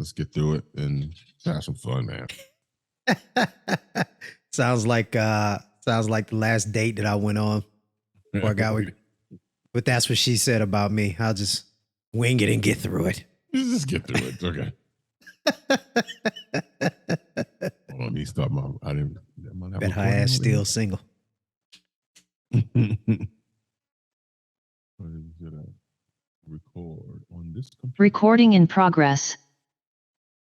Let's get through it and have some fun, man. Sounds like the last date that I went on before I got with. But that's what she said about me. I'll just wing it and get through it. Just get through it. Okay. Hold on, me start my. I didn't. Bet her ass still single. Record on this computer. Recording in progress.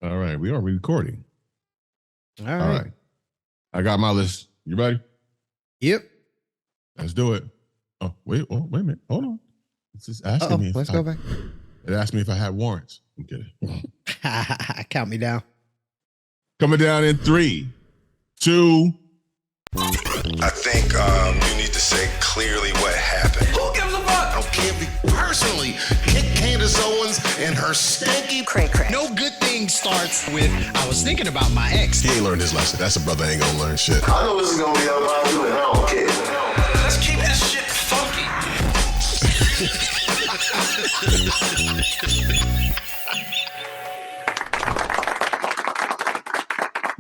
All right, we are recording. All right. I got my list. You ready? Yep. Let's do it. Oh, wait a minute. Hold on. It's just asking me. Let's go back. It asked me if I had warrants. I'm kidding. Count me down. Coming down in 3, 2. I think you need to say clearly what happened. Who gives a fuck? I don't care if you personally kick Candace Owens and her stinky Cray. No good thing starts with, I was thinking about my ex. He ain't learned his lesson. That's a brother ain't gonna learn shit. I know this is gonna be unpopular and I don't care. Let's keep this shit funky.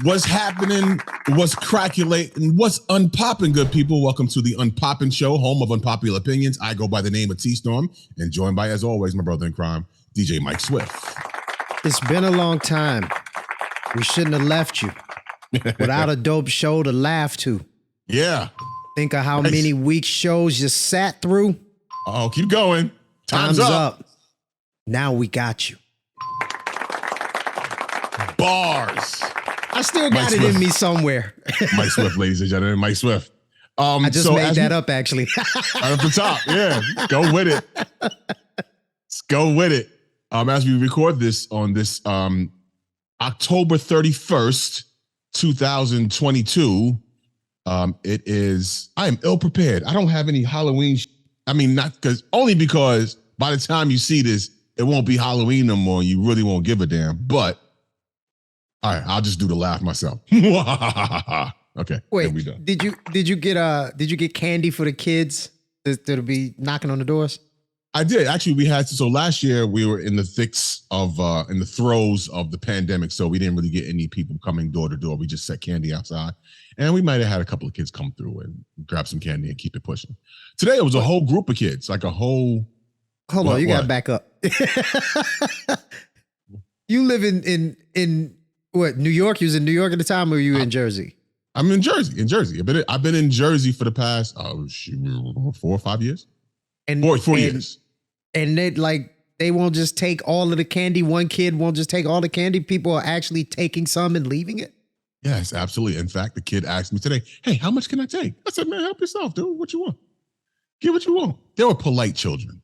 What's happening? What's craculating? What's unpopping, good people? Welcome to the Unpopin Show, home of unpopular opinions. I go by the name of T-Storm, and joined by, as always, my brother in crime, DJ Mike Swift. It's been a long time. We shouldn't have left you without a dope show to laugh to. Yeah. Think of how many weak shows you sat through. Oh, keep going. Time's up. Now we got you. Bars. I still got it in me somewhere. Mike Swift, ladies and gentlemen. Mike Swift. I just made that up, actually. Right off the top. Yeah. Go with it. Let's go with it. As we record this on this October 31st, 2022, it is, I am ill prepared. I don't have any Halloween. Only because by the time you see this, it won't be Halloween no more. You really won't give a damn. But all right, I'll just do the laugh myself. Okay. Wait, we done. did you get candy for the kids that'll be knocking on the doors? I did. Actually, we had to. So last year we were in the in the throes of the pandemic. So we didn't really get any people coming door to door. We just set candy outside, and we might have had a couple of kids come through and grab some candy and keep it pushing. Today it was a whole group of kids, like a whole. Hold on, you gotta back up. You live in what, New York? You was in New York at the time, or were you in Jersey? I'm in Jersey. I've been in Jersey for the past 4 or 5 years. And 4 years. And they won't just take all of the candy. One kid won't just take all the candy. People are actually taking some and leaving it. Yes, absolutely. In fact, the kid asked me today, "Hey, how much can I take?" I said, "Man, help yourself, dude. What you want? Get what you want." They were polite children.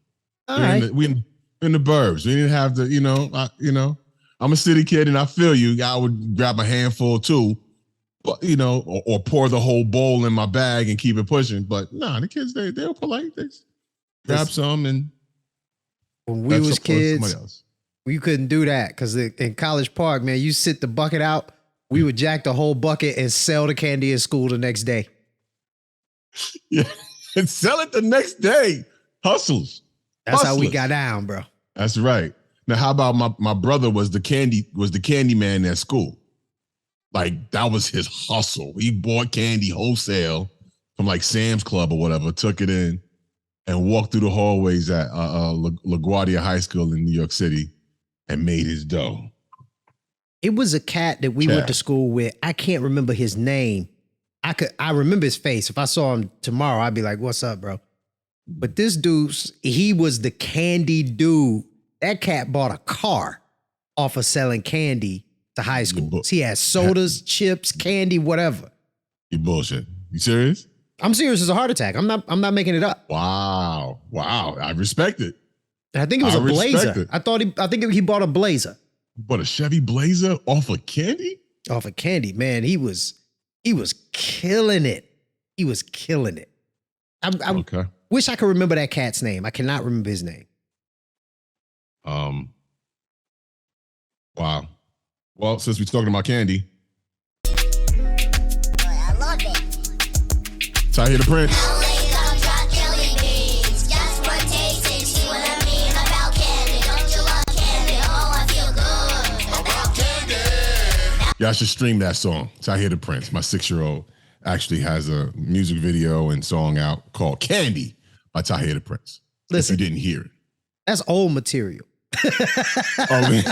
All right. We in the burbs. We didn't have to, I'm a city kid and I feel you. I would grab a handful too, but or pour the whole bowl in my bag and keep it pushing. But nah, the kids, they were polite. They grab some and when we was kids, we couldn't do that because in College Park, man, you sit the bucket out. We would jack the whole bucket and sell the candy in school the next day. Yeah, and sell it the next day. Hustles. That's how we got down, bro. That's right. Now, how about my brother was the candy man at school? Like that was his hustle. He bought candy wholesale from like Sam's Club or whatever, took it in and walked through the hallways at LaGuardia High School in New York City and made his dough. It was a cat that we went to school with. I can't remember his name. I remember his face. If I saw him tomorrow, I'd be like, "What's up, bro?" But this dude, he was the candy dude. That cat bought a car off of selling candy to high schools. He had sodas, chips, candy, whatever. You bullshit. You serious? I'm serious as a heart attack. I'm not making it up. Wow. I respect it. I think it was a Blazer. I think he bought a Blazer. Bought a Chevy Blazer off of candy? Off of candy, man. He was killing it. He was killing it. I wish I could remember that cat's name. I cannot remember his name. Wow. Well, since we're talking about candy. I love it. So I hear the Prince. Y'all should stream that song. Tahir the Prince. My 6-year-old actually has a music video and song out called Candy by Tahir the Prince. Listen, if you didn't hear it. That's old material. Right.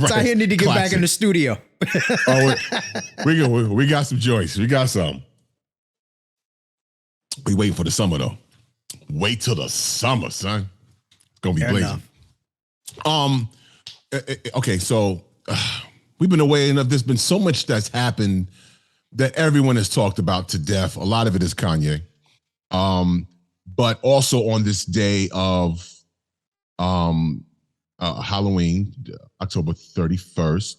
Tahir need to get back in the studio. We got some joints. We got some. We waiting for the summer though. Wait till the summer, son. It's gonna be Fair blazing. enough. Okay, so we've been away enough. There's been so much that's happened that everyone has talked about to death. A lot of it is Kanye. But also on this day of Halloween, October 31st,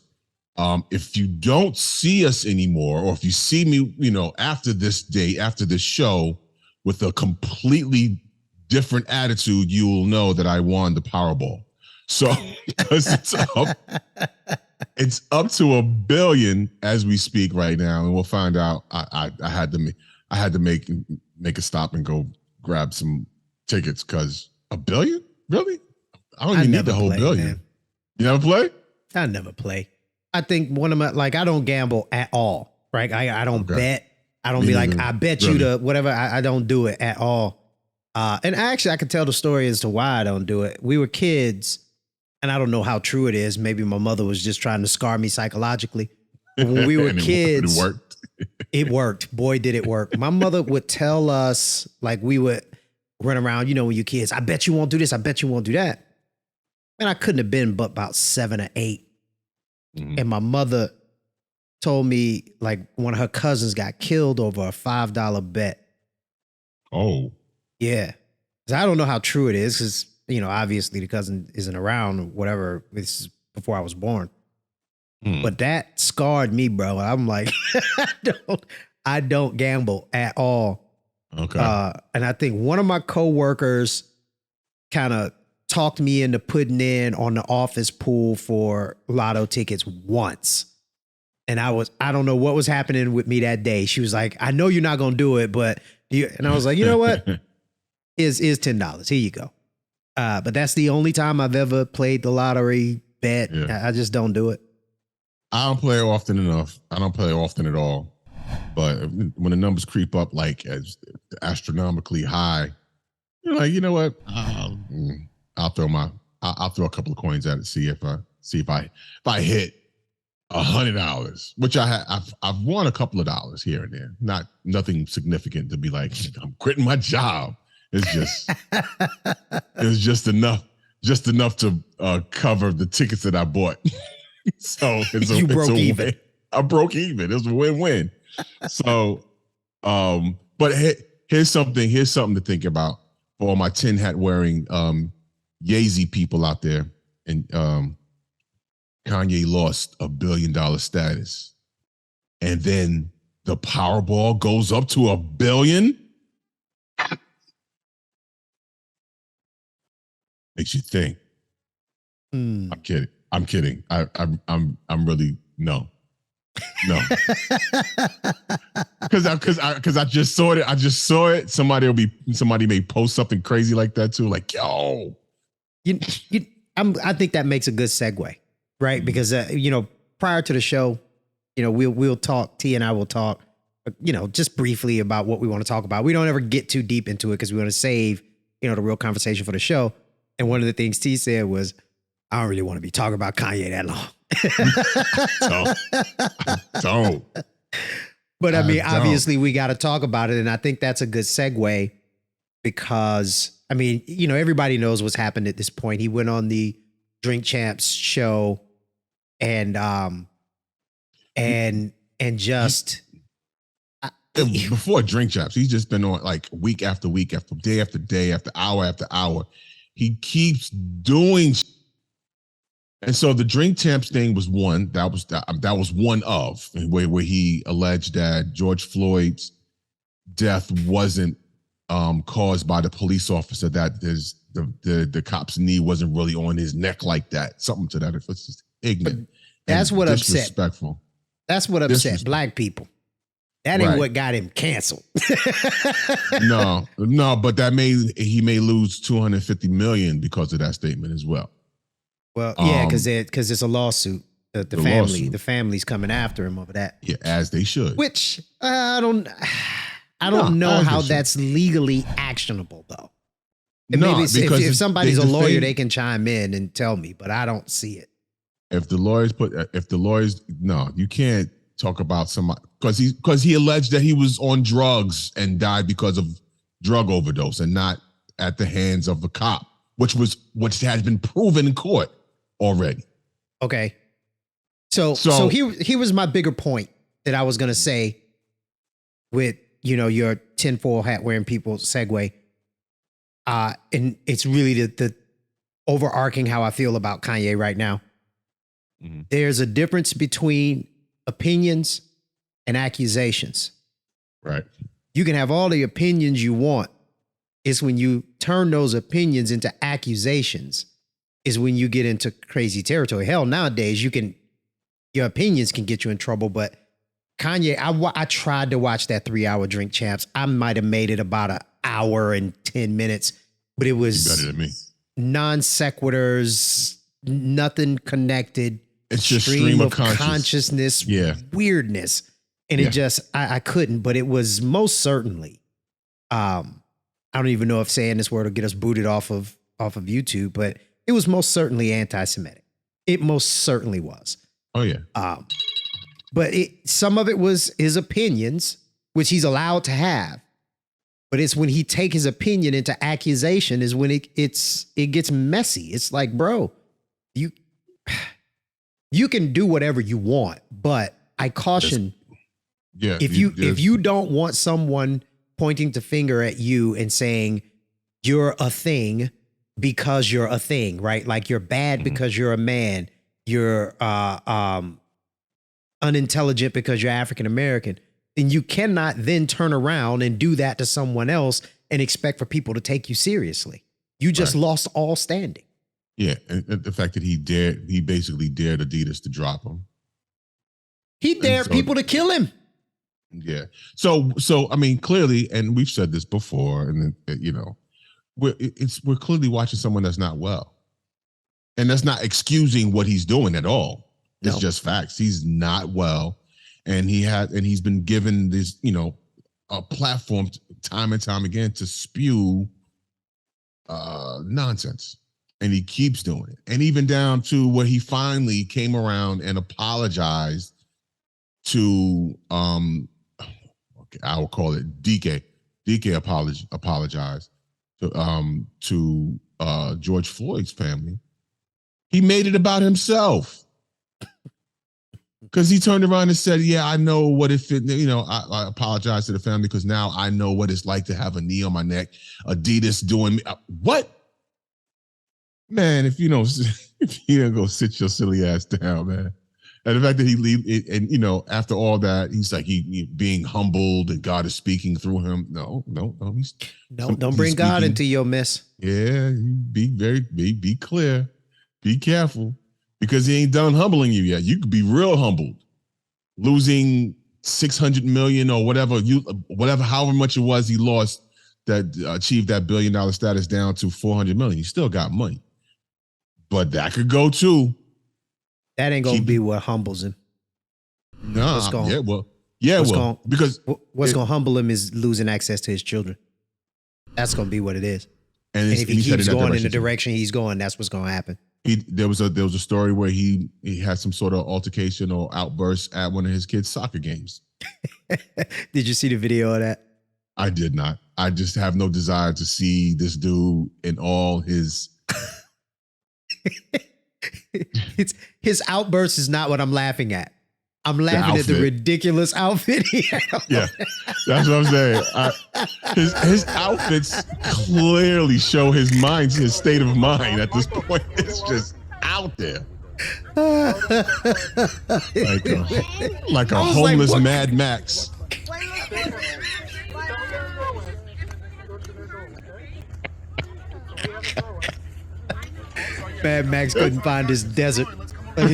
if you don't see us anymore, or if you see me, after this day, after this show, with a completely different attitude, you will know that I won the Powerball. So, because it's up to $1 billion as we speak right now, and we'll find out. I had to make a stop and go grab some tickets because $1 billion, really? I don't even need the whole $1 billion. Man. You never play? I never play. I think one of my I don't gamble at all. Right? I don't bet. I don't be like, I bet you the whatever. I don't do it at all. And actually, I can tell the story as to why I don't do it. We were kids, and I don't know how true it is. Maybe my mother was just trying to scar me psychologically. But when we were kids, it worked. It worked. Boy, did it work. My mother would tell us, like, we would run around, when you're kids, I bet you won't do this. I bet you won't do that. And I couldn't have been but about 7 or 8. Mm-hmm. And my mother told me, like, one of her cousins got killed over a $5 bet. Oh. Yeah. 'Cause I don't know how true it is because, obviously the cousin isn't around or whatever. This is before I was born. But that scarred me, bro. I'm like, I don't gamble at all. Okay. And I think one of my coworkers kind of talked me into putting in on the office pool for lotto tickets once. And I don't know what was happening with me that day. She was like, I know you're not going to do it, but and I was like, you know what? Is $10. Here you go. But that's the only time I've ever played the lottery bet. Yeah. I just don't do it. I don't play often enough. I don't play often at all. But when the numbers creep up like as astronomically high, you're like, you know what? I'll throw a couple of coins at it, see if I hit $100, which I've won a couple of dollars here and there. Nothing significant to be like, I'm quitting my job. It's just enough to cover the tickets that I bought. So you broke even. I broke even. It was a win-win. So, but here's something to think about for all my tin hat wearing Yeezy people out there. And Kanye lost $1 billion status, and then the Powerball goes up to $1 billion. Makes you think. I'm kidding. I'm really no. Because I just saw it. Somebody may post something crazy like that too. Like, yo. I think that makes a good segue, right? Because prior to the show, we'll talk. T and I will talk, just briefly about what we want to talk about. We don't ever get too deep into it because we want to save the real conversation for the show. And one of the things T said was, I don't really want to be talking about Kanye that long. Don't. But I mean, obviously we got to talk about it. And I think that's a good segue because, I mean, everybody knows what's happened at this point. He went on the Drink Champs show and just before Drink Champs, he's just been on like week after week, after day after day, after hour. He keeps doing. And so the Drink Champs thing was one. That was one of where he alleged that George Floyd's death wasn't caused by the police officer, that the cop's knee wasn't really on his neck like that. Something to that. It's just ignorant. That's what upset. Disrespectful. That's what upset black people. That ain't what got him canceled. No, but he may lose $250 million because of that statement as well. Well, yeah, because it's a lawsuit. The lawsuit. the family's coming after him over that. Yeah, as they should. Which I don't know as they how should. that's legally actionable though. And No, maybe because if somebody's a lawyer, defame- they can chime in and tell me, but I don't see it. If the lawyers, no, you can't talk about somebody because he alleged that he was on drugs and died because of drug overdose and not at the hands of the cop, which has been proven in court already. Okay. So here was my bigger point that I was gonna say with your tinfoil hat wearing people segue. And it's really the overarching how I feel about Kanye right now. Mm-hmm. There's a difference between opinions and accusations. Right. You can have all the opinions you want. It's when you turn those opinions into accusations is when you get into crazy territory. Hell, nowadays your opinions can get you in trouble, but Kanye, I tried to watch that 3-hour Drink Champs. I might have made it about an hour and 10 minutes, but it was Better than me. Non sequiturs, nothing connected. It's just stream of consciousness, weirdness. And it just, I couldn't, but it was most certainly, I don't even know if saying this word will get us booted off of YouTube, but it was most certainly anti-Semitic. It most certainly was. Oh yeah. But some of it was his opinions, which he's allowed to have. But it's when he take his opinion into accusation is when it gets messy. It's like, bro, you can do whatever you want, but I caution, if you don't want someone pointing the finger at you and saying you're a thing because you're a thing, right? Like you're bad because you're a man, you're unintelligent because you're African American, then you cannot then turn around and do that to someone else and expect for people to take you seriously. You just lost all standing. Yeah, and the fact that he basically dared Adidas to drop him. He dared people to kill him. Yeah. So I mean, clearly, and we've said this before, and we're clearly watching someone that's not well, and that's not excusing what he's doing at all. It's just facts. He's not well, and he's been given this, a platform time and time again to spew nonsense. And he keeps doing it. And even down to where he finally came around and apologized to I will call it DK. DK apologized to George Floyd's family. He made it about himself. Because he turned around and said, yeah, I know what it fit. I apologize to the family because now I know what it's like to have a knee on my neck. Adidas doing me. What? Man, if you don't go sit your silly ass down, man. And the fact that he leave it, and after all that, he's like he being humbled and God is speaking through him. No. Don't bring God into your mess. Yeah, be clear, be careful, because he ain't done humbling you yet. You could be real humbled, losing 600 million or whatever however much it was he lost that achieved that $1 billion status down to 400 million. He still got money. But that could go too. That ain't gonna be what humbles him. No, because what's gonna humble him is losing access to his children. That's gonna be what it is. And if he keeps going in the direction he's going, that's what's gonna happen. There was a story where he had some sort of altercation or outburst at one of his kids' soccer games. Did you see the video of that? I did not. I just have no desire to see this dude in all his. His outburst is not what I'm laughing at. I'm laughing at the ridiculous outfit he had on. Yeah, that's what I'm saying. His outfits clearly show his state of mind at this point. It's just out there. like a homeless Mad Max. Mad Max couldn't find his desert. Like,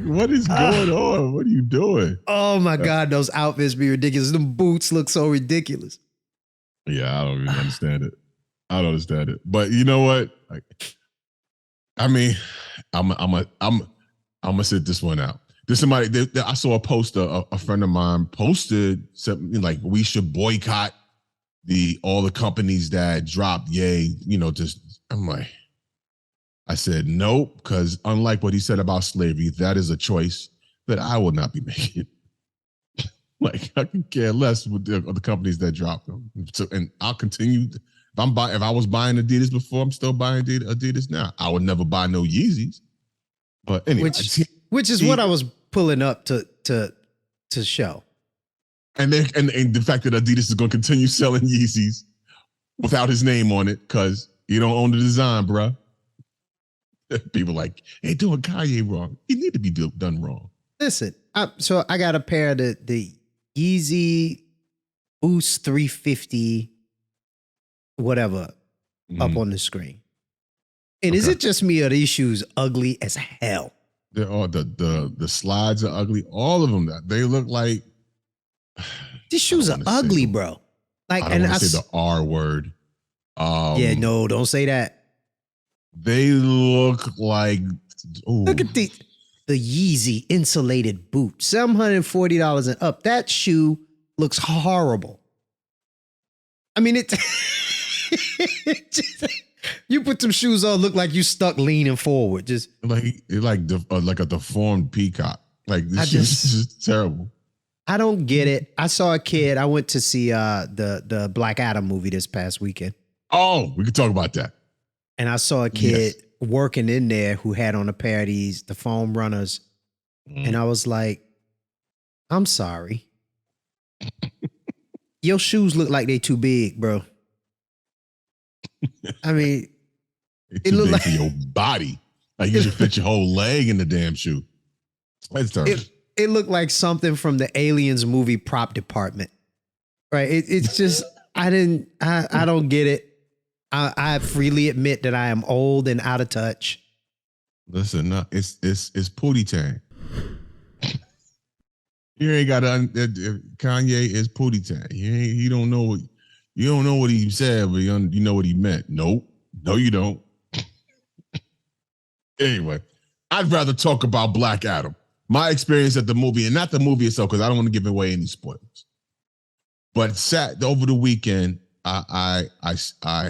what is going on? What are you doing? Oh my God, those outfits be ridiculous. Them boots look so ridiculous. Yeah, I don't even understand it. I don't understand it. But you know what? I mean, I'm gonna sit this one out. There's somebody. I saw a poster. A friend of mine posted something like, "We should boycott all the companies that dropped Ye." Just I'm like, I said nope, because unlike what he said about slavery, that is a choice that I will not be making. Like I can care less with the companies that drop them. So, and I'll continue. If I was buying Adidas before, I'm still buying Adidas now. I would never buy no Yeezys. But anyway, which is what I was pulling up to show. And the fact that Adidas is going to continue selling Yeezys without his name on it because you don't own the design, bruh. People like, hey, doing Kanye wrong. He need to be done wrong. Listen, so I got a pair of the Yeezy Boost 350 whatever up on the screen. And is it just me or these shoes ugly as hell? They're all the slides are ugly. All of them, they look like these shoes are ugly, bro. Like, I don't want to say the R word. Yeah, no, don't say that. They look like. Ooh. Look at the Yeezy insulated boot, $740 and up. That shoe looks horrible. I mean, you put some shoes on, look like you stuck leaning forward. Just like a deformed peacock. Like this is just terrible. I don't get it. I saw a kid. I went to see the Black Adam movie this past weekend. Oh, we could talk about that. And I saw a kid working in there who had on a pair of the foam runners. And I was like, I'm sorry. Your shoes look like they too big, bro. I mean, it looked like for your body. Like you should fit your whole leg in the damn shoe. That's terrible. It looked like something from the Aliens movie prop department. Right? It's just, I don't get it. I freely admit that I am old and out of touch. Listen, no, it's Pootie Tang. You ain't got to. Kanye is Pootie Tang. You don't know what he said, but you know what he meant. Nope, no, you don't. Anyway, I'd rather talk about Black Adam. My experience at the movie, and not the movie itself, because I don't want to give away any spoilers. But over the weekend, I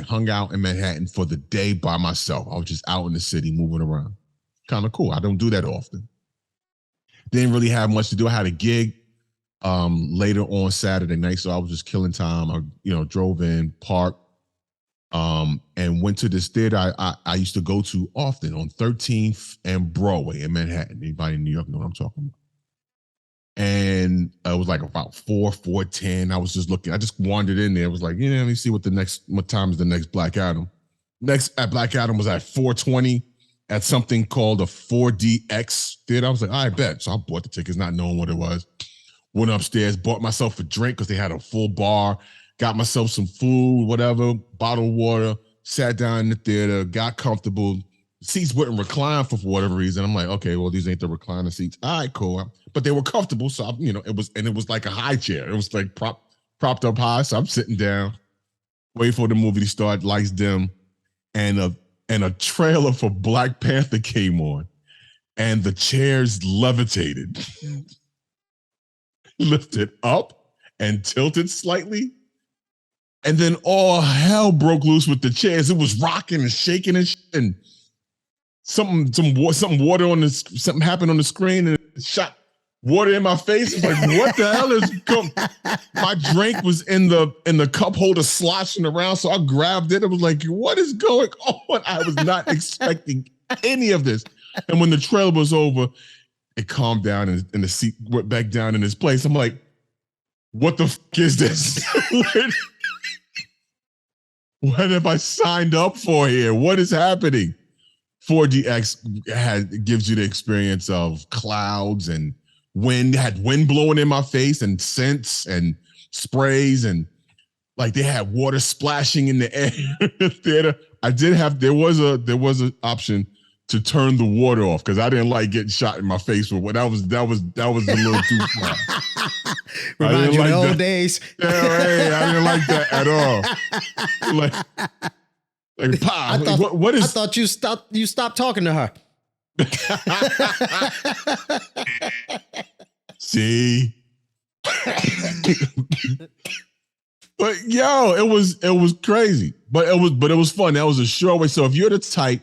hung out in Manhattan for the day by myself. I was just out in the city moving around. Kind of cool. I don't do that often. Didn't really have much to do. I had a gig later on Saturday night, so I was just killing time. I drove in, parked, and went to this theater I used to go to often on 13th and Broadway in Manhattan. Anybody in New York know what I'm talking about? And it was like about 4:10. I was just looking. I just wandered in there. It was like, let me see what time is the next Black Adam. Next at Black Adam was at 4:20 at something called a 4DX theater. I was like, I bet. So I bought the tickets, not knowing what it was. Went upstairs, bought myself a drink because they had a full bar. Got myself some food, whatever, bottled water. Sat down in the theater, got comfortable. Seats wouldn't recline for whatever reason. I'm like, okay, well, these ain't the recliner seats. All right, cool. But they were comfortable, so it was like a high chair. It was like propped up high. So I'm sitting down, wait for the movie to start, lights dim, and a trailer for Black Panther came on, and the chairs levitated, lifted up and tilted slightly. And then all hell broke loose with the chairs. It was rocking and shaking and shit. And something water on this, something happened on the screen and it shot water in my face. It's like, what the hell is going? My drink was in the cup holder sloshing around, so I grabbed it. It was like, what is going on? I was not expecting any of this. And when the trailer was over, it calmed down and the seat went back down in its place. I'm like, what the fuck is this? What have I signed up for here? What is happening? 4DX gives you the experience of clouds and wind, had wind blowing in my face and scents and sprays, and like they had water splashing in the air in the theater. There was an option to turn the water off because I didn't like getting shot in my face with what that was a little too far. Remind you of the old days. Yeah, right. I didn't like that at all. Like, I thought you stopped talking to her. See? But yo, it was crazy. But it was fun. That was a sure way. So if you're the type,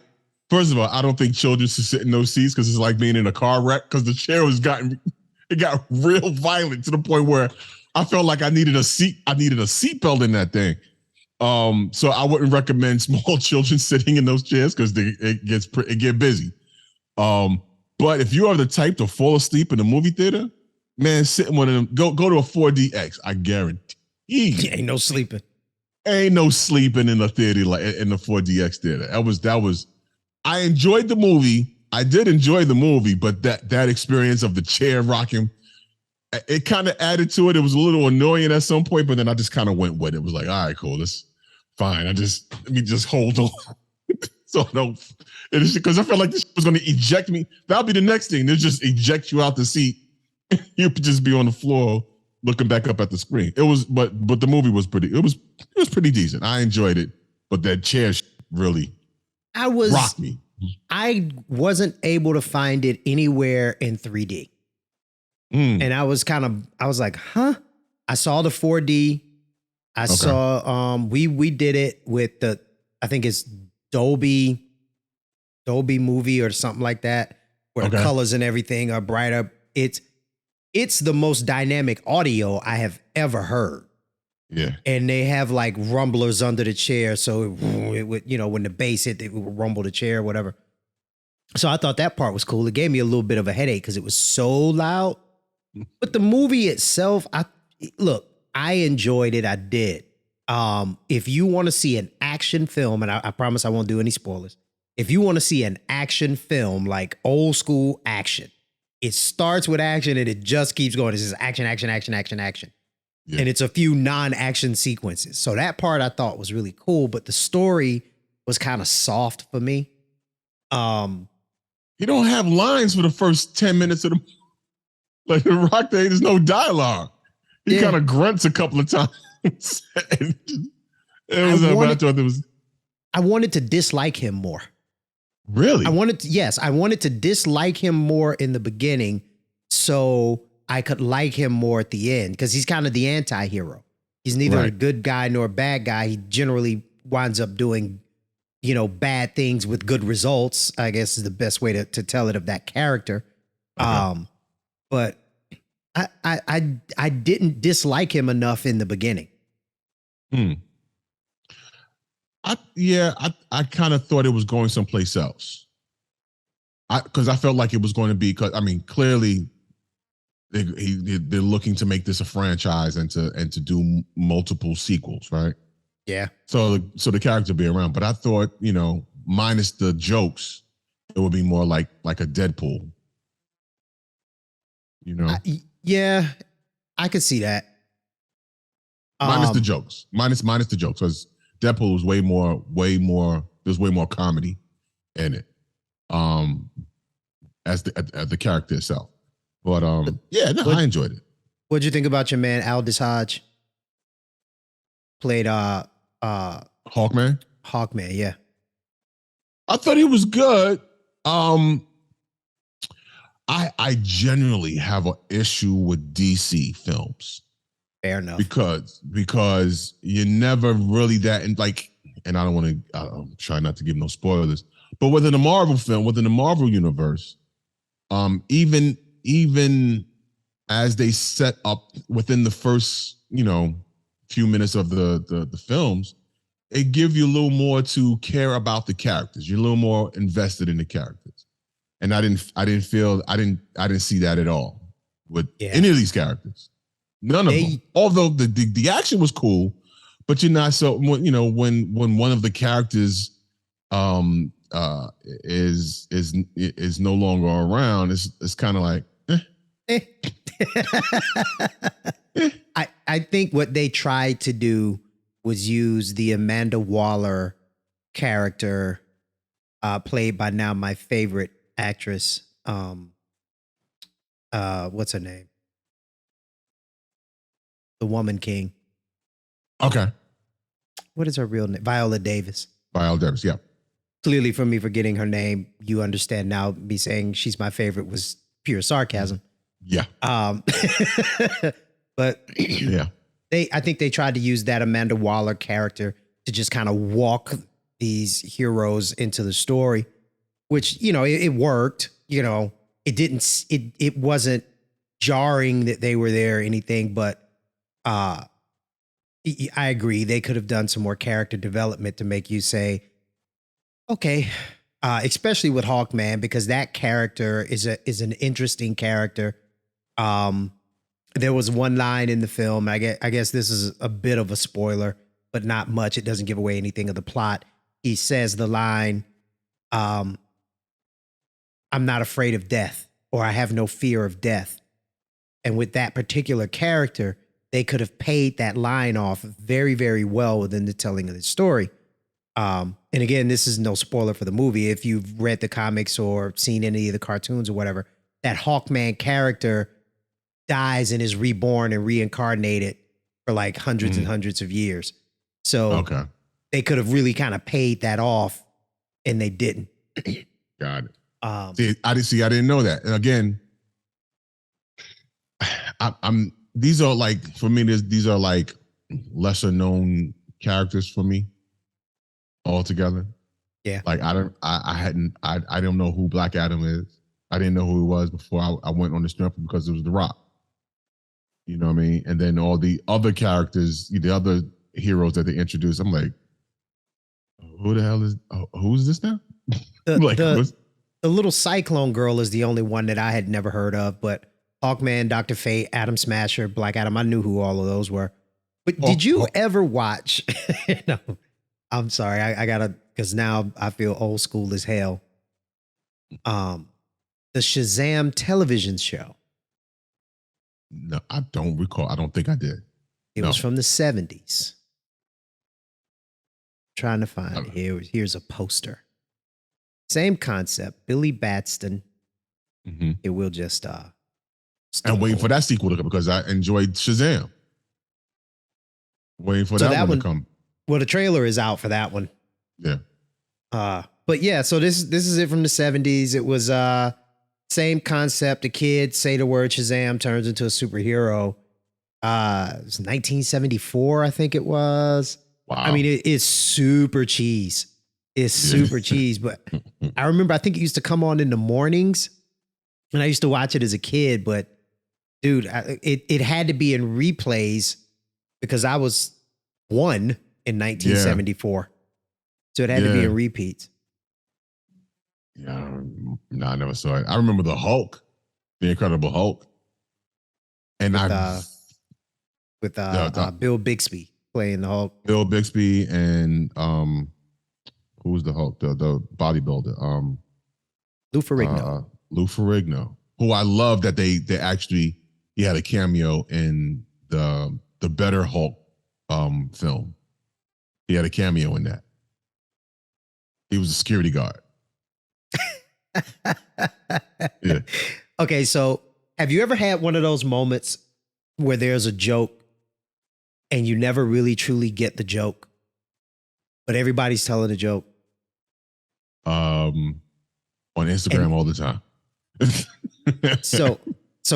first of all, I don't think children should sit in those seats because it's like being in a car wreck because the chair got real violent to the point where I felt like I needed a seatbelt in that thing. So I wouldn't recommend small children sitting in those chairs because it get busy. But if you are the type to fall asleep in a movie theater, man, sit in one of them. Go to a 4DX. I guarantee. Ain't no sleeping. Ain't no sleeping in the theater like in the 4DX theater. That was. I enjoyed the movie. I did enjoy the movie, but that experience of the chair rocking, it kind of added to it. It was a little annoying at some point, but then I just kind of went with it. It was like, all right, cool, this fine. Let me just hold on. So no, it is because I felt like this was going to eject me. That'll be the next thing. They'll just eject you out the seat. You could just be on the floor looking back up at the screen. It was, but the movie was pretty. It was pretty decent. I enjoyed it, but that chair really rocked me. I wasn't able to find it anywhere in 3D. And I was like, huh? I saw the 4D. I saw we did it with I think it's Dolby Movie or something like that, where the colors and everything are brighter. It's the most dynamic audio I have ever heard. Yeah. And they have like rumblers under the chair. So it would, when the bass hit, it would rumble the chair or whatever. So I thought that part was cool. It gave me a little bit of a headache because it was so loud. But the movie itself, I enjoyed it. I did. If you want to see an action film, and I promise I won't do any spoilers. If you want to see an action film, like old school action, it starts with action and it just keeps going. It's just action, action, action, action, action. Yeah. And it's a few non-action sequences. So that part I thought was really cool, but the story was kind of soft for me. You don't have lines for the first 10 minutes of the like the Rock Day. There's no dialogue. He kind of grunts a couple of times. I wanted to dislike him more. Really? I wanted to dislike him more in the beginning so I could like him more at the end because he's kind of the anti-hero. He's neither a good guy nor a bad guy. He generally winds up doing, bad things with good results, I guess is the best way to tell it of that character. Okay. But I didn't dislike him enough in the beginning. I kind of thought it was going someplace else. Because I felt like it was going to be, clearly they're looking to make this a franchise and to do multiple sequels, right? Yeah. So the character be around, but I thought, minus the jokes, it would be more like a Deadpool. Yeah, I could see that. Minus the jokes, minus the jokes, because Deadpool was way more. There's way more comedy in it, as the character itself. But I enjoyed it. What'd you think about your man Aldous Hodge? Played Hawkman. Hawkman, yeah. I thought he was good. I generally have an issue with DC films. Fair enough. Because you're never really that, and I don't want to. I'm trying not to give no spoilers. But within the Marvel film, within the Marvel universe, even as they set up within the first, few minutes of the films, it gives you a little more to care about the characters. You're a little more invested in the characters, and I didn't see that at all with any of these characters. None of them. Although the action was cool, but you're not so when one of the characters is no longer around, it's kind of like I think what they tried to do was use the Amanda Waller character, played by now my favorite actress. What's her name? The Woman King. Okay. What is her real name? Viola Davis. Viola Davis, yeah. clearly for me forgetting her name, you understand now me saying she's my favorite was pure sarcasm. Yeah. But Yeah. I think they tried to use that Amanda Waller character to just kind of walk these heroes into the story, which, it worked, it wasn't jarring that they were there or anything, but I agree. They could have done some more character development to make you say, okay, especially with Hawkman, because that character is an interesting character. There was one line in the film. I guess this is a bit of a spoiler, but not much. It doesn't give away anything of the plot. He says the line, I'm not afraid of death, or I have no fear of death. And with that particular character, they could have paid that line off very, very well within the telling of the story. And again, this is no spoiler for the movie. If you've read the comics or seen any of the cartoons or whatever, that Hawkman character dies and is reborn and reincarnated for like hundreds and hundreds of years. So they could have really kind of paid that off, and they didn't. Got it. I didn't know that. And again, these are like, for me, these are like lesser known characters for me altogether. Yeah. Like I don't know who Black Adam is. I didn't know who he was before I went on the strength because it was The Rock. You know what I mean? And then all the other characters, the other heroes that they introduced, I'm like, who the hell who's this now? The little Cyclone girl is the only one that I had never heard of, but Hawkman, Dr. Fate, Atom Smasher, Black Adam, I knew who all of those were. But did you ever watch, no, I'm sorry, I gotta, because now I feel old school as hell. The Shazam television show. No, I don't recall. I don't think I did. It was from the 70s. Trying to find it. Here's a poster. Same concept. Billy Batson. It will just and waiting for that sequel to come because I enjoyed Shazam. Waiting for that one to come. Well, the trailer is out for that one. Yeah. But yeah, so this is it from the 70s. It was same concept. A kid say the word Shazam, turns into a superhero. It was 1974, I think it was. Wow. I mean, it's super cheese. It's super cheese. But I remember, I think it used to come on in the mornings, and I used to watch it as a kid. But dude, it had to be in replays because I was 1 in 1974. So it had to be in repeats. Yeah, no, I never saw it. I remember the Hulk, the Incredible Hulk, and with Bill Bixby playing the Hulk. Bill Bixby and who was the Hulk? The bodybuilder. Lou Ferrigno. Lou Ferrigno, who I love that they actually he had a cameo in the Better Hulk film. He had a cameo in that. He was a security guard. Yeah. Okay, so have you ever had one of those moments where there's a joke and you never really truly get the joke, but everybody's telling a joke? On Instagram all the time. So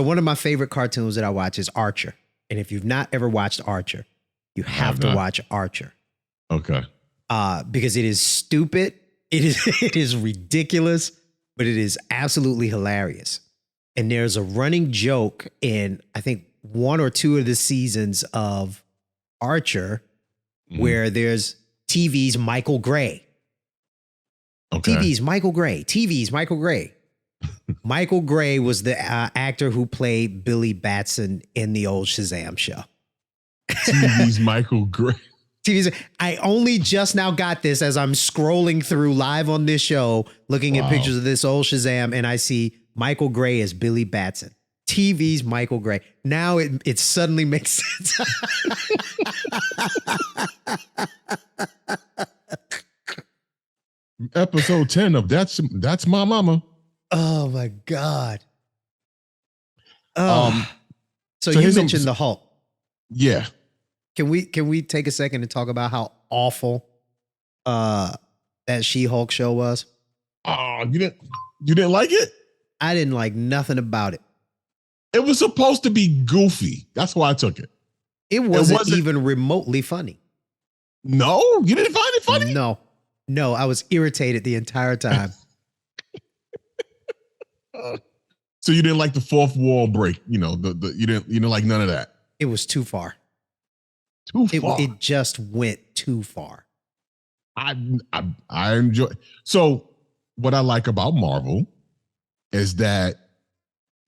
one of my favorite cartoons that I watch is Archer. And if you've not ever watched Archer, you have to watch Archer. Okay. Because it is stupid. It is ridiculous, but it is absolutely hilarious. And there's a running joke in, I think, 1 or 2 of the seasons of Archer where there's TV's Michael Gray. Okay. TV's Michael Gray. TV's Michael Gray. Michael Gray was the actor who played Billy Batson in the old Shazam show. TV's Michael Gray. I only just now got this as I'm scrolling through live on this show, looking at pictures of this old Shazam, and I see Michael Gray as Billy Batson. TV's Michael Gray. Now it suddenly makes sense. Episode 10 of That's My Mama. Oh my God. So you mentioned the Hulk. Yeah. Can we take a second and talk about how awful that that She-Hulk show was. Oh, you didn't like it? I didn't like nothing about it. It was supposed to be goofy. That's why I took it. It wasn't even remotely funny. No, you didn't find it funny? No, I was irritated the entire time. So you didn't like the fourth wall break, you didn't like none of that. It was too far. Too far. It just went too far. I enjoy. So what I like about Marvel is that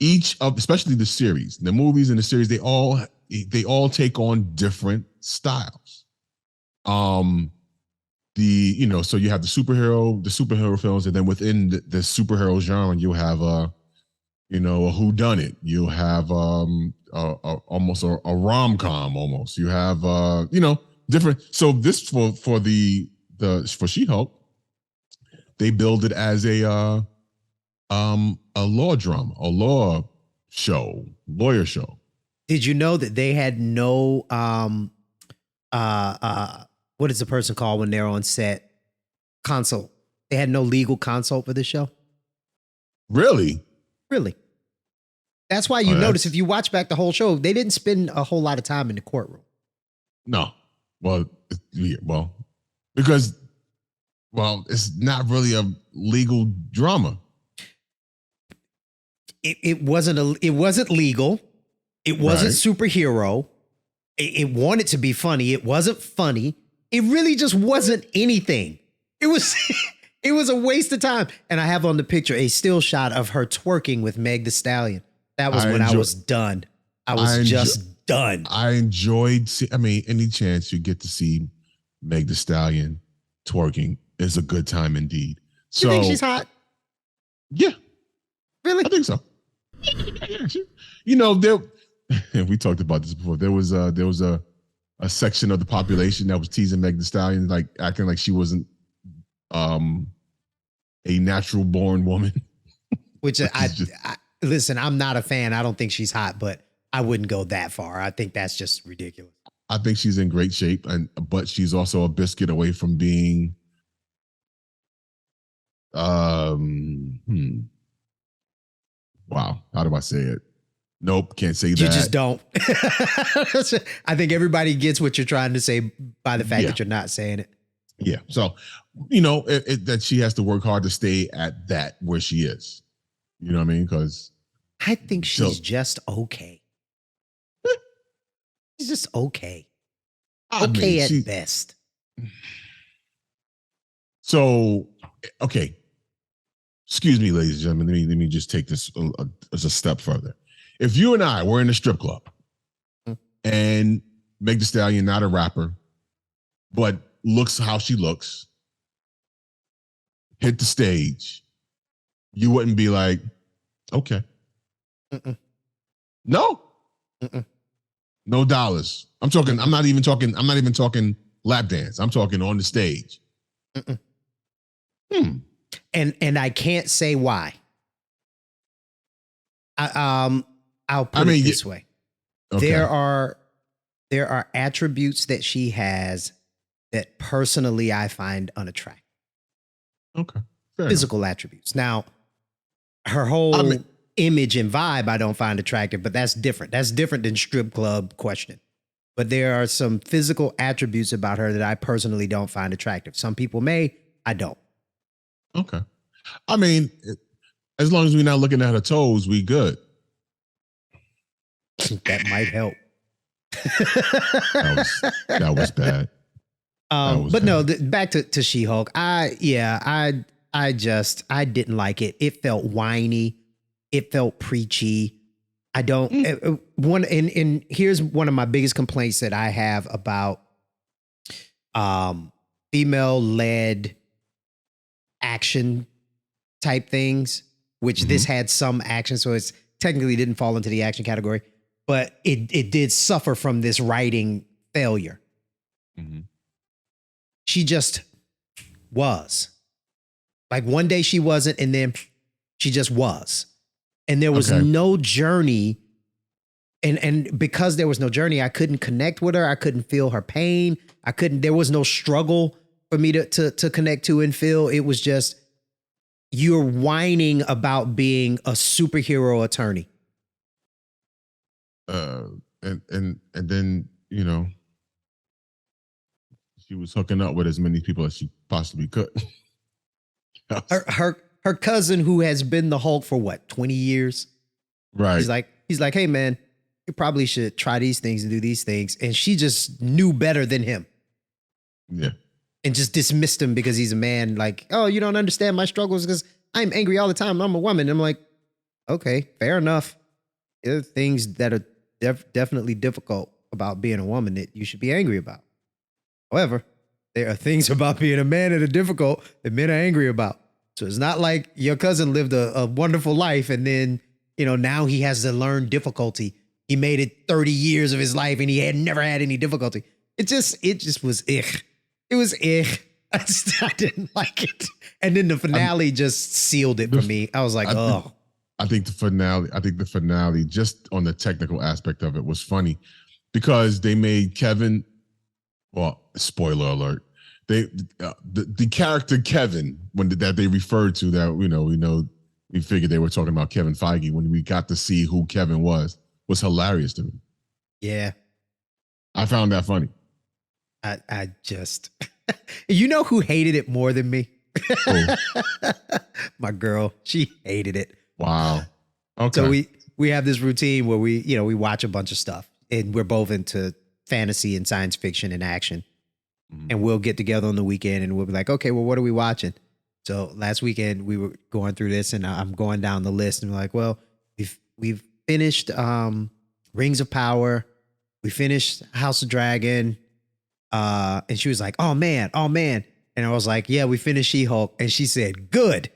especially the series, the movies and the series, they all take on different styles. So you have the superhero films, and then within the superhero genre, you have a whodunit. You have almost a rom-com almost. You have different. So this for She-Hulk, they build it as a law drama, a lawyer show. Did you know that they had no what is the person called when they're on set? Consult. They had no legal consult for this show. Really? Really. That's why you notice if you watch back the whole show, they didn't spend a whole lot of time in the courtroom. No. Well, because it's not really a legal drama. It wasn't legal. It wasn't superhero. It wanted to be funny. It wasn't funny. It really just wasn't anything. It was it was a waste of time. And I have on the picture a still shot of her twerking with Meg Thee Stallion. That was when I was done. I was just done. I enjoyed. Any chance you get to see Meg Thee Stallion twerking is a good time indeed. So, you think she's hot? Yeah, really? I think so. We talked about this before. There was a section of the population that was teasing Meg Thee Stallion, like acting like she wasn't a natural born woman. Which listen, I'm not a fan. I don't think she's hot, but I wouldn't go that far. I think that's just ridiculous. I think she's in great shape, but she's also a biscuit away from being wow, how do I say it? Nope, can't say that. You just don't. I think everybody gets what you're trying to say by the fact that you're not saying it. Yeah. So, that she has to work hard to stay at that where she is. You know what I mean? Because I think she's just okay. She's just okay. Okay at best. So, okay. Excuse me, ladies and gentlemen. Let me just take this as a step further. If you and I were in a strip club and Meg Thee Stallion, not a rapper, but looks how she looks, hit the stage, you wouldn't be like, okay. Mm-mm. No. Mm-mm. No dollars. I'm not even talking lap dance. I'm talking on the stage. Mm-mm. And I can't say why. I'll put it this way. Okay. There are attributes that she has that personally I find unattractive. Okay. Physical attributes. Now, her whole image and vibe I don't find attractive, but that's different. That's different than strip club questioning. But there are some physical attributes about her that I personally don't find attractive. Some people may, I don't. Okay. As long as we're not looking at her toes, we good. That might help. That was bad. But no, back to She-Hulk. I didn't like it. It felt whiny. It felt preachy. I don't and here's one of my biggest complaints that I have about female-led action type things, which this had some action, so it's technically didn't fall into the action category, but it did suffer from this writing failure. Mm-hmm. She just was. Like one day she wasn't, and then she just was. And there was no journey. And because there was no journey, I couldn't connect with her. I couldn't feel her pain. There was no struggle. for me to connect to and feel. It was just you're whining about being a superhero attorney. And then, you know, she was hooking up with as many people as she possibly could. Her cousin, who has been the Hulk for what, 20 years? Right. He's like, hey man, you probably should try these things and do these things. And she just knew better than him. Yeah. And just dismissed him because he's a man. Like, oh, you don't understand my struggles because I'm angry all the time. I'm a woman. And I'm like, okay, fair enough. There are things that are definitely difficult about being a woman that you should be angry about. However, there are things about being a man that are difficult that men are angry about. So it's not like your cousin lived a wonderful life and then, you know, now he has to learn difficulty. He made it 30 years of his life and he had never had any difficulty. It just was ich. It was ich. I didn't like it. And then the finale just sealed it for me. I was like, oh. I think the finale, just on the technical aspect of it, was funny because they made Kevin, well, spoiler alert, the character Kevin, that they referred to, that we figured they were talking about Kevin Feige, when we got to see who Kevin was hilarious to me. Yeah. I found that funny. I just, you know who hated it more than me? My girl, she hated it. Wow. Okay. So we have this routine where we watch a bunch of stuff and we're both into fantasy and science fiction and action. Mm-hmm. And we'll get together on the weekend and we'll be like, okay, well, what are we watching? So last weekend we were going through this and I'm going down the list and we're like, well, we've finished Rings of Power. We finished House of Dragon. And she was like, oh man. And I was like, yeah, we finished She-Hulk. And she said, good.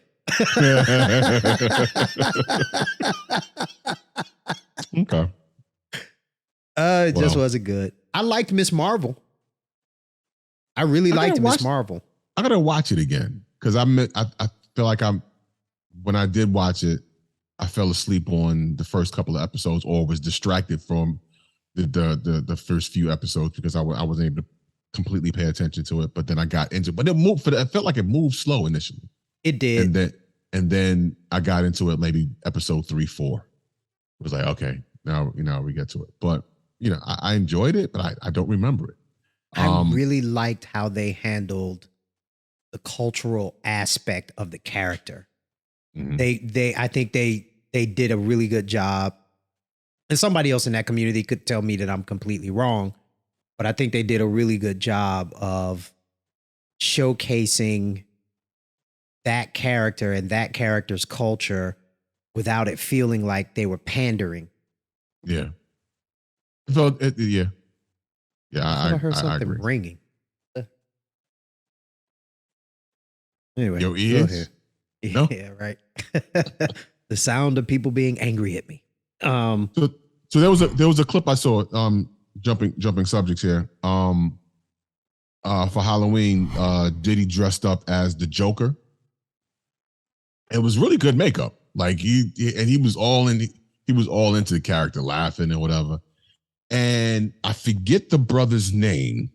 Okay. It just wasn't good. I liked Miss Marvel. I really liked Miss Marvel. I gotta watch it again because I feel like when I did watch it, I fell asleep on the first couple of episodes or was distracted from the first few episodes because I wasn't able to completely pay attention to it. But then I got into it. But it felt like it moved slow initially. It did. And then I got into it maybe episode 3, 4. It was like, okay, now we get to it. But I enjoyed it, but I don't remember it. I really liked how they handled the cultural aspect of the character. Mm-hmm. I think they did a really good job. And somebody else in that community could tell me that I'm completely wrong, but I think they did a really good job of showcasing that character and that character's culture without it feeling like they were pandering. Yeah. So yeah. Yeah, I heard something ringing. Anyway, your ears? No? Yeah, right. The sound of people being angry at me. So there was a clip I saw. Jumping subjects here. For Halloween, Diddy dressed up as the Joker. It was really good makeup. Like he was all into the character, laughing and whatever. And I forget the brother's name.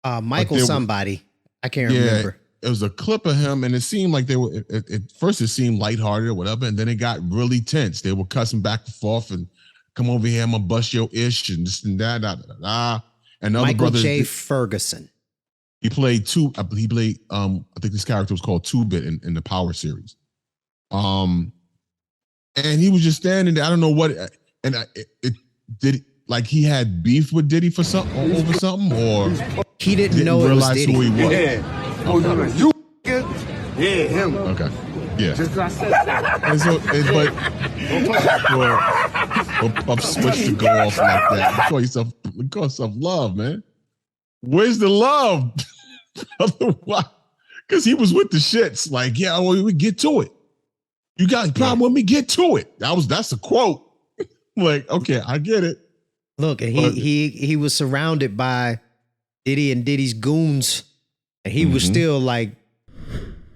Michael somebody. I can't remember. It was a clip of him, and it seemed like they were. At first, it seemed lighthearted or whatever, and then it got really tense. They were cussing back and forth, and come over here, I'm gonna bust your ish, and this and that, And the other Michael brother, J. Ferguson. He played I think this character was called 2-Bit in the Power series. And he was just standing there. I don't know what, and like he had beef with Diddy for something over something, or he didn't know realize it was Diddy. who he was. Yeah. Oh, no, you yeah, him. Okay. Yeah. Just I said that. And so, I'm switched to go off like that. Call yourself love, man. Where's the love? Because he was with the shits. Like, yeah, well, we get to it. You got a problem with me? Get to it. That's a quote. Like, okay, I get it. Look, and he was surrounded by Diddy and Diddy's goons, and he was still like,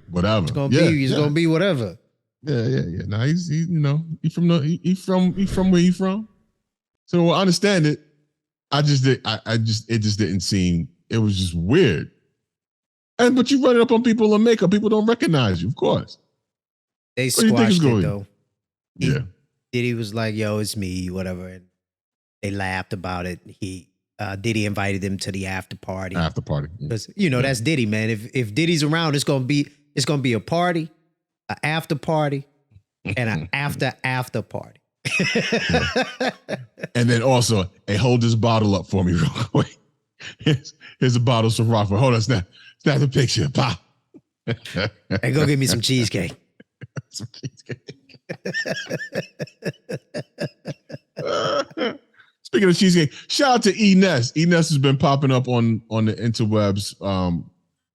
whatever. It's gonna be whatever. Yeah. Now he's from where he from. So I understand it. It just didn't seem. It was just weird. But you run it up on people in makeup. People don't recognize you, of course. They What do you think is squashed it going? though. Yeah. Diddy was like, "Yo, it's me," whatever, and they laughed about it. Diddy invited them to the after party After party. Yeah. because that's Diddy, man. If Diddy's around, it's gonna be a party, an after party, and an after party. And then also, hey, hold this bottle up for me real quick. Here's a bottle of Ciroc. Hold on, snap the picture. Pop. Hey, go get me some cheesecake. Some cheesecake. Speaking of cheesecake, shout out to E Ness. E Ness has been popping up on the interwebs,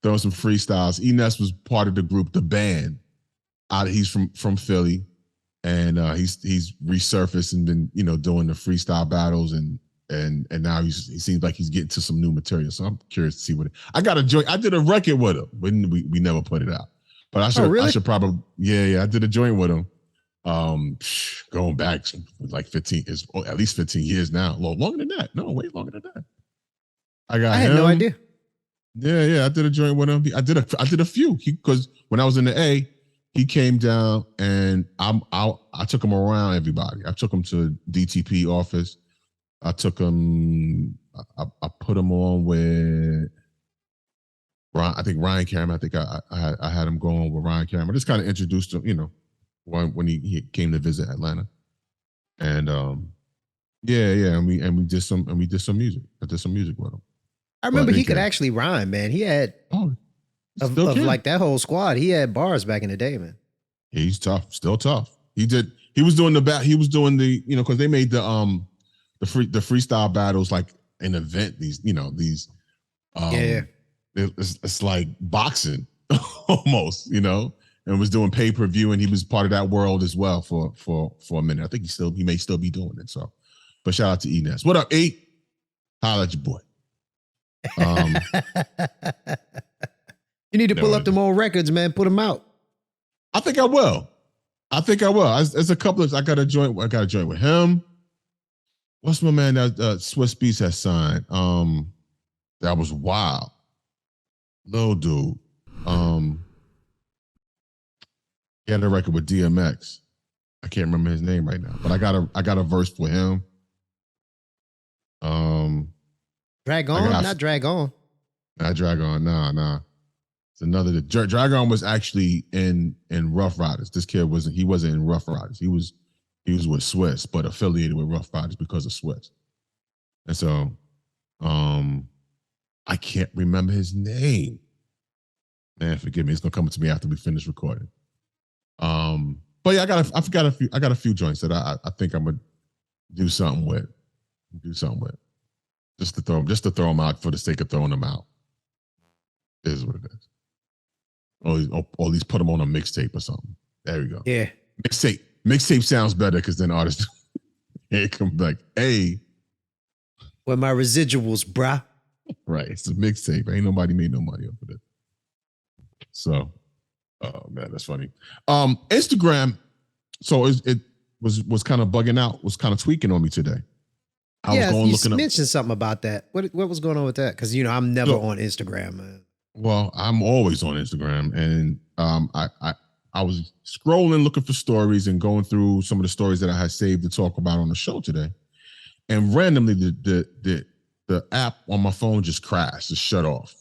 throwing some freestyles. E Ness was part of the group, the band. He's from Philly, and he's resurfaced and been doing the freestyle battles, and now he seems like he's getting to some new material. So I'm curious to see what I got a joint. I did a record with him, but we never put it out. But I should I should probably I did a joint with him. Going back like 15 is at least 15 years now. Longer than that. No, way longer than that. I had no idea. Yeah, I did a joint with him. I did a few because when I was in the A, he came down and I took him around everybody. I took him to DTP office. I took him. I put him on with Ryan. I think Ryan Cameron. I think I had him going with Ryan Cameron. I just kind of introduced him, when he came to visit Atlanta, and and we did some music. I did some music with him. I remember he could actually rhyme, man. He had of like that whole squad. He had bars back in the day, man. Yeah, he's tough, still tough. He was doing the because they made the freestyle battles like an event. It's like boxing almost, and was doing pay-per-view, and he was part of that world as well for a minute. I think he may still be doing it. So, but shout out to E Ness. What up, E? Holla at your boy. You need to pull up them old records, man. Put them out. I think I will. There's a couple of I got a joint with him. What's my man that Swiss Beats has signed? That was wild. Little dude. He had a record with DMX. I can't remember his name right now, but I got a verse for him. Drag on, not drag on. Not drag on, nah. It's another. Drag on was actually in Rough Riders. This kid wasn't in Rough Riders. He was with Swiss, but affiliated with Rough Riders because of Swiss. And so, I can't remember his name. Man, forgive me. It's gonna come to me after we finish recording. But yeah, I got a few joints that I think I'm gonna do something with. Just to throw them out for the sake of throwing them out. This is what it is. Or at least put them on a mixtape or something. There we go. Yeah. Mixtape sounds better because then artists come back. Hey. Where my residuals, bruh. Right. It's a mixtape. Ain't nobody made no money off of it. So, oh man, that's funny. Instagram. So it was kind of bugging out, was kind of tweaking on me today. I was going looking up. You mentioned something about that. What was going on with that? Because I'm never on Instagram, man. Well, I'm always on Instagram, and I was scrolling looking for stories and going through some of the stories that I had saved to talk about on the show today, and randomly the app on my phone just crashed, just shut off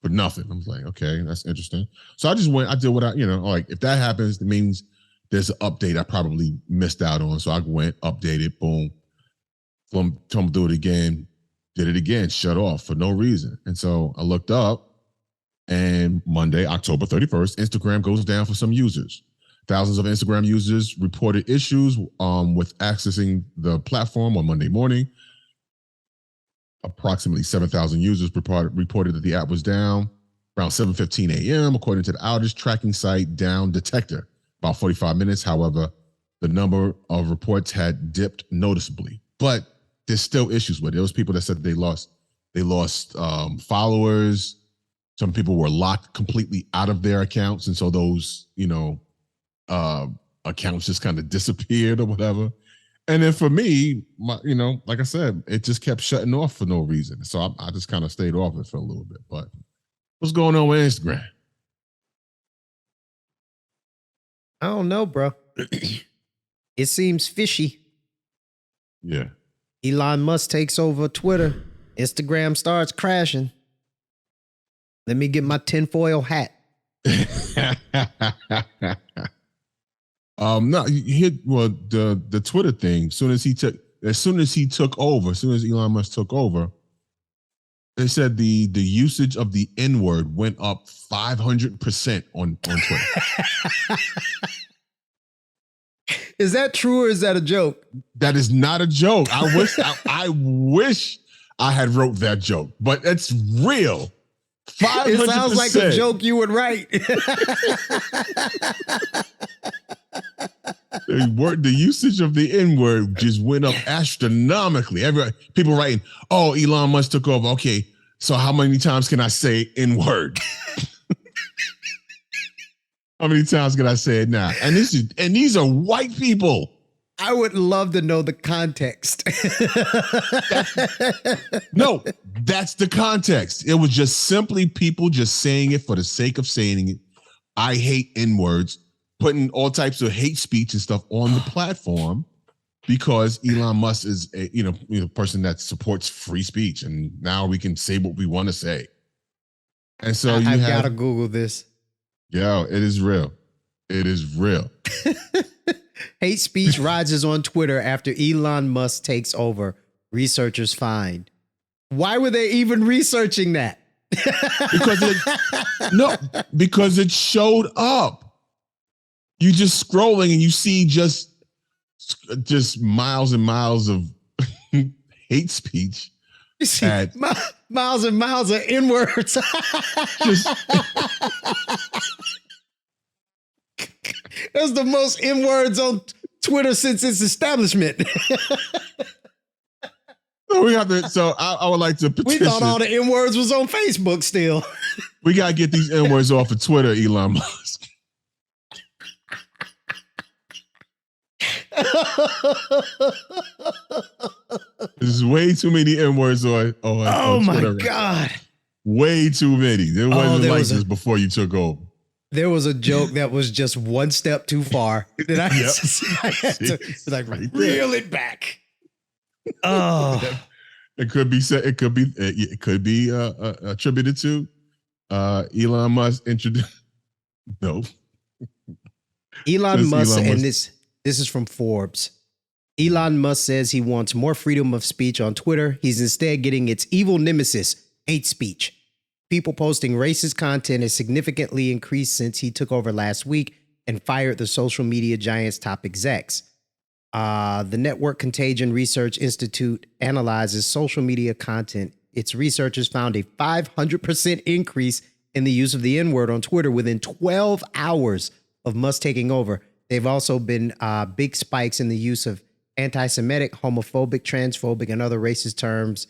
for nothing. I was like, okay, that's interesting. So I just went. I did what like if that happens, it means there's an update I probably missed out on. So I went, updated, boom. Told him to do it again, did it again, shut off for no reason. And so I looked up, and Monday, October 31st, Instagram goes down for some users. Thousands of Instagram users reported issues with accessing the platform on Monday morning. Approximately 7,000 users reported that the app was down around 7:15 a.m. according to the outage tracking site Down Detector. About 45 minutes, however, the number of reports had dipped noticeably. But there's still issues with it. There was people that said they lost followers. Some people were locked completely out of their accounts, and so those accounts just kind of disappeared or whatever. And then for me, like I said, it just kept shutting off for no reason. So I just kind of stayed off it for a little bit. But What's going on with Instagram? I don't know, bro. It seems fishy. Yeah. Elon Musk takes over Twitter. Instagram starts crashing. Let me get my tinfoil hat. No, the Twitter thing. As soon as Elon Musk took over, they said the usage of the N-word went up 500% on Twitter. Is that true or is that a joke? That is not a joke. I wish I had wrote that joke, but it's real. 500%. It sounds like a joke you would write. The usage of the N-word just went up astronomically. People writing, "Oh, Elon Musk took over." Okay, so how many times can I say N-word? How many times can I say it now? And these are white people. I would love to know the context. No, that's the context. It was just simply people just saying it for the sake of saying it. I hate N-words, putting all types of hate speech and stuff on the platform because Elon Musk is a person that supports free speech, and now we can say what we want to say. And so I've got to Google this. Yeah, it is real. It is real. Hate speech rises on Twitter after Elon Musk takes over. Researchers find. Why were they even researching that? Because it showed up. You just scrolling and you see just miles and miles of hate speech. You see miles and miles of N-words. That's the most N-words on Twitter since its establishment. I would like to petition. We thought all the N-words was on Facebook still. We got to get these N-words off of Twitter, Elon Musk. There's way too many N-words on oh my Twitter God. Way too many. There wasn't like this before you took over. There was a joke that was just one step too far. That I had to reel it back. Oh, it could be attributed to Elon Musk introduced. No, Elon Musk, and this is from Forbes. Elon Musk says he wants more freedom of speech on Twitter. He's instead getting its evil nemesis, hate speech. People posting racist content has significantly increased since he took over last week and fired the social media giant's top execs. The Network Contagion Research Institute analyzes social media content. Its researchers found a 500% increase in the use of the N-word on Twitter within 12 hours of Musk taking over. They've also been big spikes in the use of anti-Semitic, homophobic, transphobic, and other racist terms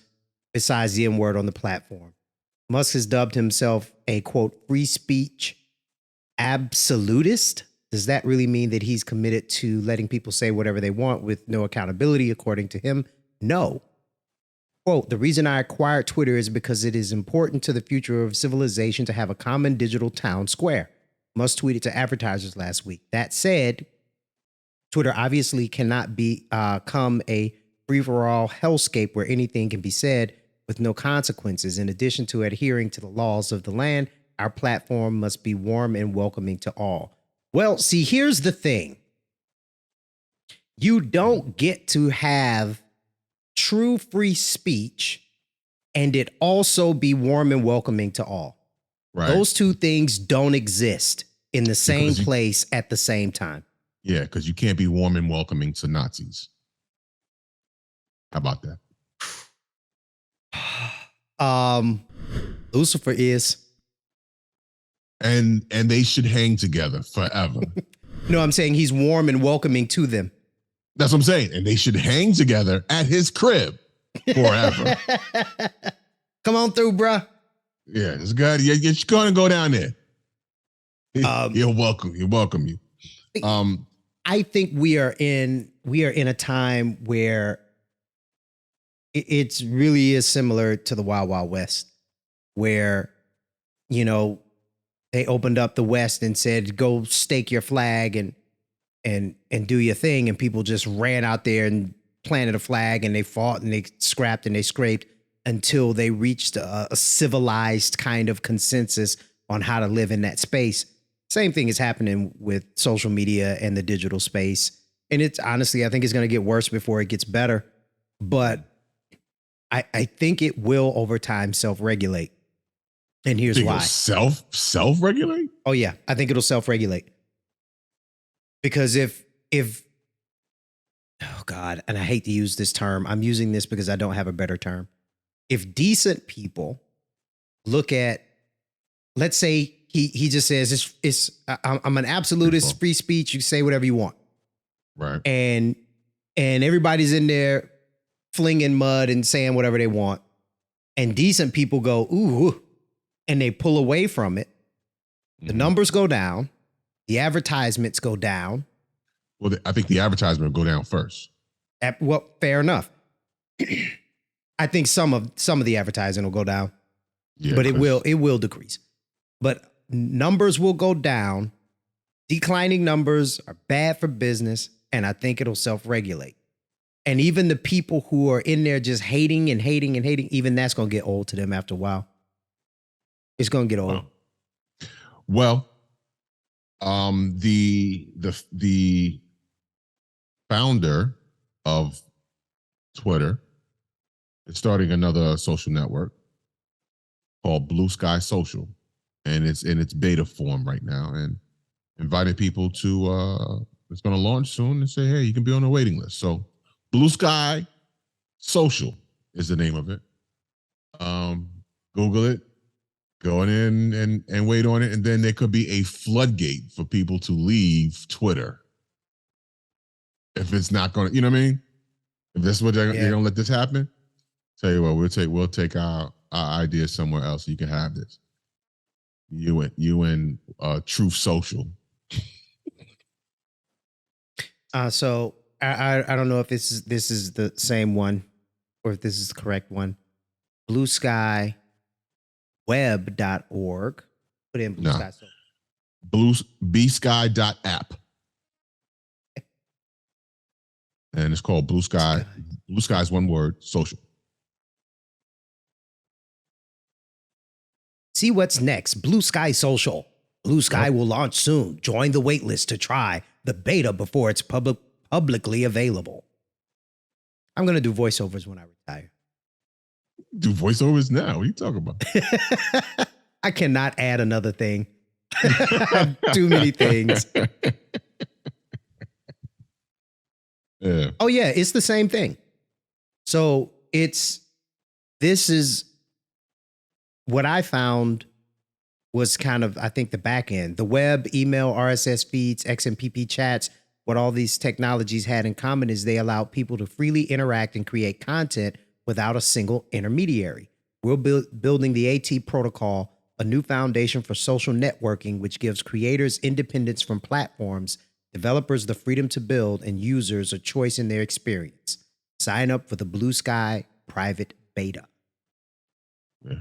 besides the N-word on the platform. Musk has dubbed himself a, quote, free speech absolutist. Does that really mean that he's committed to letting people say whatever they want with no accountability, according to him? No. Quote, the reason I acquired Twitter is because it is important to the future of civilization to have a common digital town square. Musk tweeted to advertisers last week. That said, Twitter obviously cannot become a free-for-all hellscape where anything can be said with no consequences. In addition to adhering to the laws of the land, our platform must be warm and welcoming to all. Well, see, here's the thing. You don't get to have true free speech and it also be warm and welcoming to all. Right. Those two things don't exist in the same place at the same time. Yeah, because you can't be warm and welcoming to Nazis. How about that? Lucifer is. And they should hang together forever. No, I'm saying he's warm and welcoming to them. That's what I'm saying. And they should hang together at his crib forever. Come on through, bruh. Yeah, it's good. You're going to go down there. He'll welcome you. I think we are in a time where it really is similar to the Wild Wild West, where you know, they opened up the West and said, go stake your flag and do your thing. And people just ran out there and planted a flag, and they fought and they scrapped and they scraped until they reached a civilized kind of consensus on how to live in that space. Same thing is happening with social media and the digital space. And it's honestly, I think it's going to get worse before it gets better. But I think it will over time self-regulate. And here's why. Self-regulate? Oh yeah, I think it'll self-regulate. Because if oh God, and I hate to use this term. I'm using this because I don't have a better term. If decent people look at, let's say he just says I'm an absolutist, free speech, you say whatever you want. Right. And everybody's in there flinging mud and saying whatever they want. And decent people go, ooh, and they pull away from it. The numbers go down. The advertisements go down. Well, I think the advertisement will go down first. Well, fair enough. I think some of the advertising will go down, but it will decrease. But numbers will go down. Declining numbers are bad for business, and I think it'll self-regulate. And even the people who are in there just hating and hating and hating, even that's going to get old to them after a while. It's going to get old. Well, the founder of Twitter is starting another social network called Blue Sky Social, and it's in its beta form right now, and inviting people to it's going to launch soon and say, hey, you can be on the waiting list. So Blue Sky Social is the name of it. Google it, go in and wait on it, and then there could be a floodgate for people to leave Twitter if it's not going to, you know what I mean? If that's what they're going to let this happen, tell you what, we'll take our ideas somewhere else. You can have this. You and Truth Social. So I don't know if this is the same one or if this is the correct one. BlueSkyWeb.org. Put in Blue Sky Social. bsky.app. And it's called Blue Sky. Blue Sky is one word, social. See what's next. Blue Sky Social. Blue Sky will launch soon. Join the waitlist to try the beta before it's publicly available. I'm going to do voiceovers when I retire. Do voiceovers now? What are you talking about? I cannot add another thing. Too many things. Yeah. Oh yeah, it's the same thing. So this is what I found was kind of, I think, the back end. The web, email, RSS feeds, XMPP chats, what all these technologies had in common is they allowed people to freely interact and create content without a single intermediary. We're building the AT protocol, a new foundation for social networking, which gives creators independence from platforms, developers the freedom to build, and users a choice in their experience. Sign up for the Blue Sky private beta. Yeah.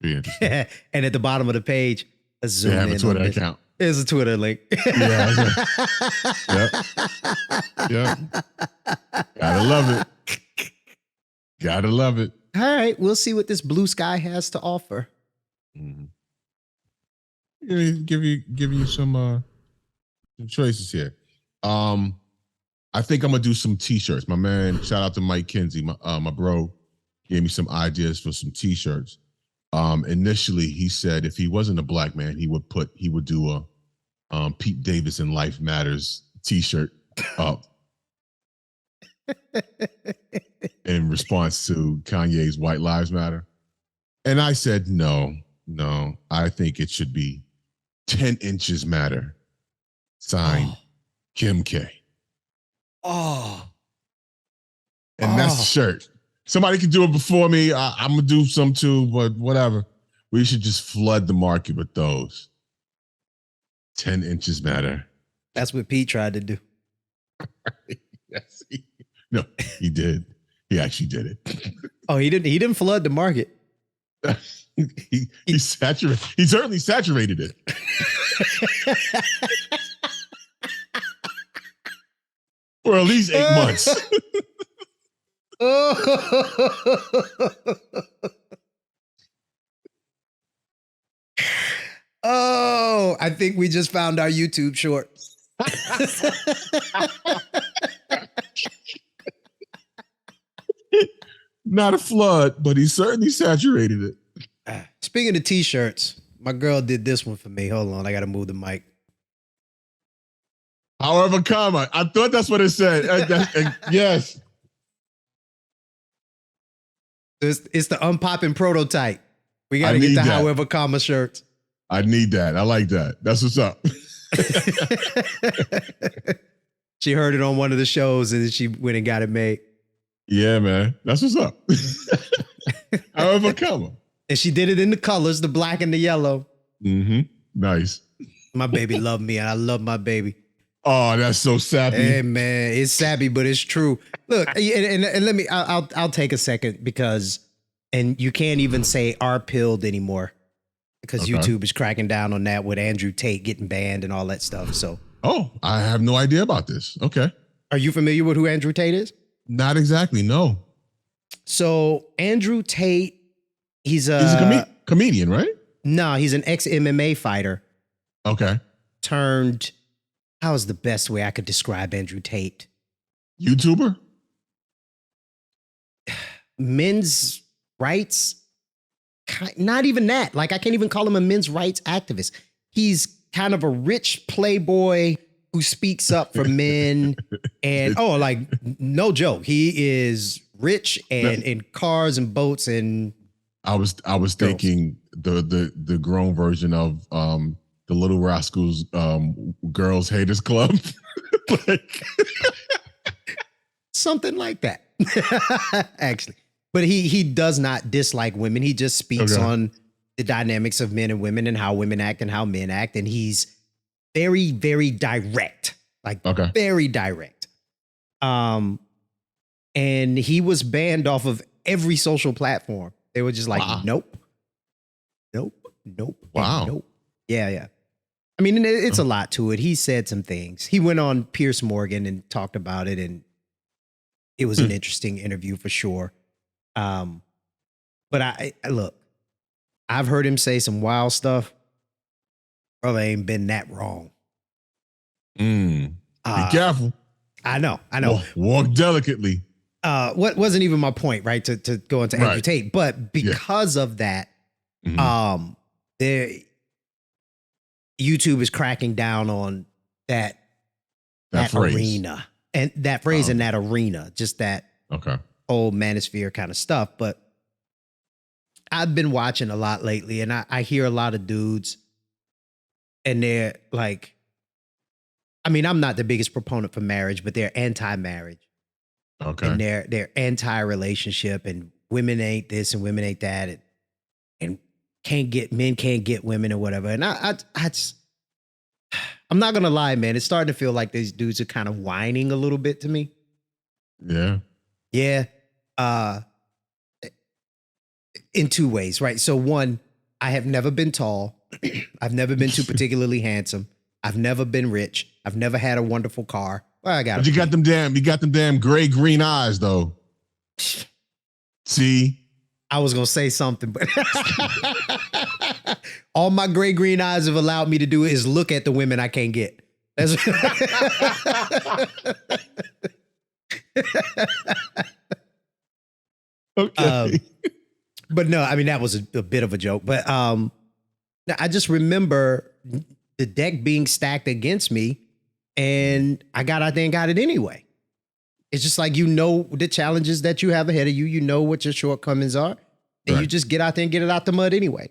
Be interesting. And at the bottom of the page, let's zoom in. Have a Twitter account. There's a Twitter link. Yeah. Yep. Gotta love it. Gotta love it. All right, we'll see what this Blue Sky has to offer. Mm-hmm. Give you some choices here. I think I'm gonna do some t-shirts. My man, shout out to Mike Kinsey, my bro, gave me some ideas for some t-shirts. Initially, he said if he wasn't a black man, he would do a Pete Davidson Life Matters t-shirt up in response to Kanye's White Lives Matter. And I said, no, I think it should be 10 inches matter. Signed, Kim K. Oh. And that's the shirt. Somebody could do it before me. I'm going to do some too, but whatever. We should just flood the market with those. 10 inches matter. That's what Pete tried to do. Yes, no, he did. He actually did it. Oh, he didn't flood the market. He saturated. He certainly saturated it. For at least 8 months. Oh, I think we just found our YouTube short. Not a flood, but he certainly saturated it. Speaking of t-shirts, my girl did this one for me. Hold on, I got to move the mic. However, comma. I thought that's what it said. Yes. It's the Unpopin prototype. We got I to get need the that. however comma shirts. I need that. I like that. That's what's up. She heard it on one of the shows and then she went and got it made. Yeah, man. That's what's up. However, comma. And she did it in the colors, the black and the yellow. Mm-hmm. Nice. My baby loved me and I love my baby. Oh, that's so sappy. Hey man, it's sappy, but it's true. Look, and let me. I'll take a second because, and you can't even say "are pilled" anymore because Okay. YouTube is cracking down on that with Andrew Tate getting banned and all that stuff. So, Oh, I have no idea about this. Okay. are you familiar with who Andrew Tate is? Not exactly. No. So Andrew Tate, he's He's a comedian, right? no, he's an ex MMA fighter Okay. turned. How is the best way I could describe Andrew Tate? YouTuber? Men's rights, not even that. Like, I can't even call him a men's rights activist. He's kind of a rich playboy who speaks up for men. And like, no joke, he is rich and in cars and boats. And I was thinking the grown version of the Little Rascals Girls Haters Club. Like, something like that, actually. But he does not dislike women. He just speaks on the dynamics of men and women and how women act and how men act. And he's very, very direct, like very direct. And he was banned off of every social platform. They were just like, nope. Wow. Nope. Yeah. I mean, it's a lot to it. He said some things. He went on Piers Morgan and talked about it, and it was an interesting interview for sure. But I look, I've heard him say some wild stuff. Brother ain't been that wrong. Be careful. I know. Walk delicately. What wasn't even my point, right? To go into Andrew Tate, but because of that, YouTube is cracking down on that phrase. arena and that phrase in that arena, just that whole manosphere kind of stuff. But I've been watching a lot lately, and I hear a lot of dudes, and they're like, I mean, I'm not the biggest proponent for marriage, but they're anti-marriage. Okay. And they're anti-relationship, and women ain't this and women ain't that, and men can't get women or whatever. And I'm not gonna lie, man. It's starting to feel like these dudes are kind of whining a little bit to me. Yeah. Yeah. In two ways, right? So one, I have never been tall. I've never been too particularly handsome. I've never been rich. I've never had a wonderful car. Well, I got. But you got them damn gray green eyes though. See. I was gonna say something, but all my gray green eyes have allowed me to do is look at the women I can't get. That's okay. But no, I mean, that was a bit of a joke. But I just remember the deck being stacked against me, and I got out there and got it anyway. It's just like, the challenges that you have ahead of you, you know what your shortcomings are, and you just get out there and get it out the mud anyway.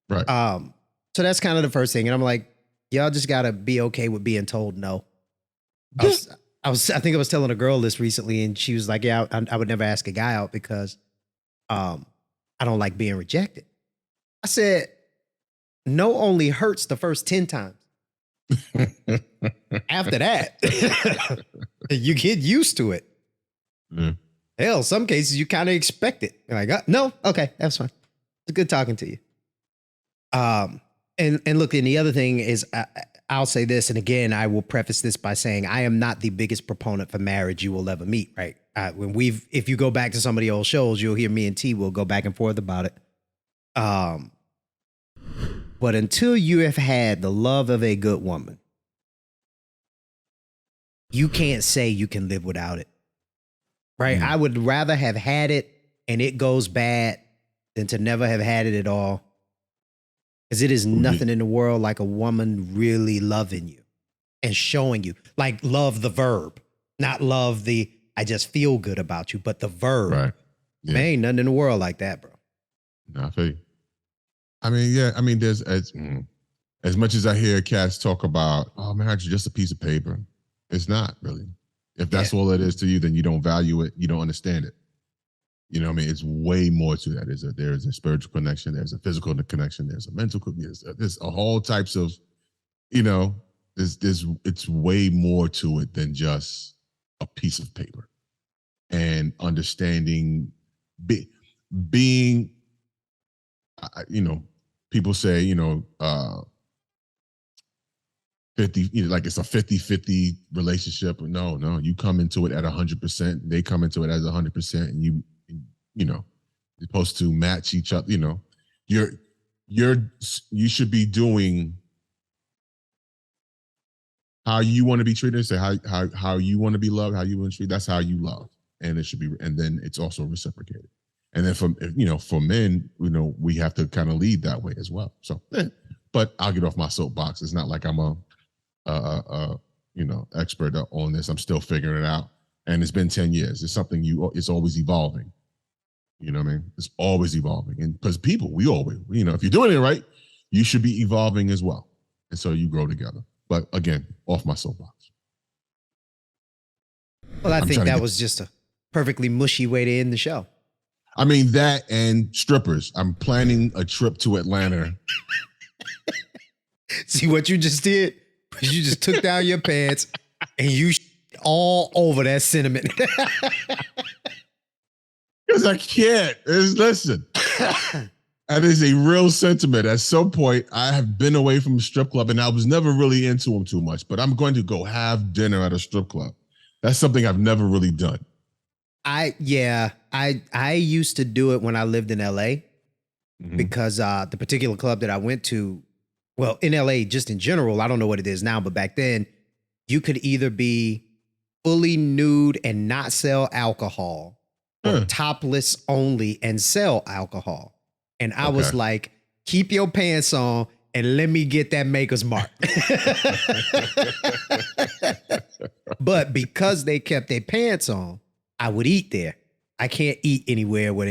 Right. So that's kind of the first thing. And I'm like, y'all just gotta be okay with being told no. I think I was telling a girl this recently, and she was like, yeah, I would never ask a guy out because I don't like being rejected. I said, no only hurts the first 10 times. After that, you get used to it. Hell, some cases you kind of expect it. You're like, no, okay, that's fine. It's good talking to you. And look, and the other thing is, I'll say this, and again, I will preface this by saying I am not the biggest proponent for marriage you will ever meet. Right? If you go back to some of the old shows, you'll hear me and T will go back and forth about it. But until you have had the love of a good woman, you can't say you can live without it. Right? I would rather have had it and it goes bad than to never have had it at all. Because it is nothing in the world like a woman really loving you and showing you. Like love the verb, not love the I just feel good about you, but the verb. Right. Yeah. There ain't nothing in the world like that, bro. No, I feel you. I mean, yeah, I mean, there's as much as I hear cats talk about, oh, marriage is just a piece of paper. It's not really. If that's all it is to you, then you don't value it. You don't understand it. You know what I mean? It's way more to that. There's a spiritual connection. There's a physical connection. There's a mental connection. There's a whole types of, you know, it's way more to it than just a piece of paper. And understanding, being, you know, people say, you know, 50, you know, like it's a 50-50 relationship. No, you come into it at 100%. They come into it as 100%, and you know, you're supposed to match each other. You know, you should be doing how you want to be treated. Say how you want to be loved, how you want to treat. That's how you love, and it should be. And then it's also reciprocated. And then for men, you know, we have to kind of lead that way as well. So, but I'll get off my soapbox. It's not like I'm a you know, expert on this. I'm still figuring it out. And it's been 10 years. It's something it's always evolving. You know what I mean? It's always evolving. And because people, we always, you know, if you're doing it right, you should be evolving as well. And so you grow together. But again, off my soapbox. Well, I think that was just a perfectly mushy way to end the show. I mean, that and strippers. I'm planning a trip to Atlanta. See what you just did? You just took down your pants and you all over that sentiment. Because I can't. Listen, that is a real sentiment. At some point, I have been away from a strip club, and I was never really into them too much. But I'm going to go have dinner at a strip club. That's something I've never really done. I used to do it when I lived in LA because the particular club that I went to, well, in LA, just in general, I don't know what it is now, but back then you could either be fully nude and not sell alcohol or topless only and sell alcohol. And I was like, keep your pants on and let me get that maker's mark. But because they kept their pants on, I would eat there. I can't eat anywhere where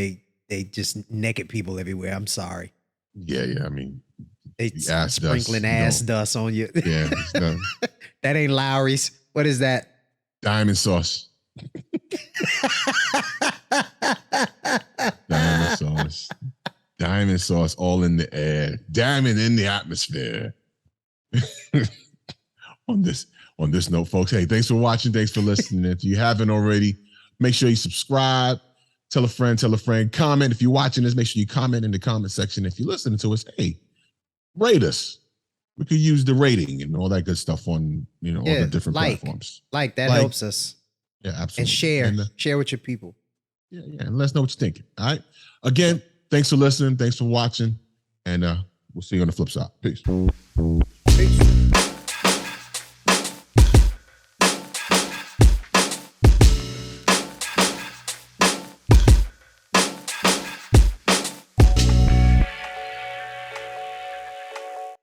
they just naked people everywhere. I'm sorry. Yeah. I mean, they sprinkling ass dust on you. Yeah. That ain't Lowry's. What is that? Diamond sauce. Diamond sauce. Diamond sauce all in the air. Diamond in the atmosphere. On this note, folks, hey, thanks for watching. Thanks for listening. If you haven't already, make sure you subscribe. Tell a friend. Comment. If you're watching this, make sure you comment in the comment section. If you're listening to us, hey, rate us. We could use the rating and all that good stuff on, you know, all the different platforms. That helps us. Yeah, absolutely. And share with your people. Yeah. And let us know what you're thinking. All right. Again, thanks for listening. Thanks for watching. And we'll see you on the flip side. Peace. Peace.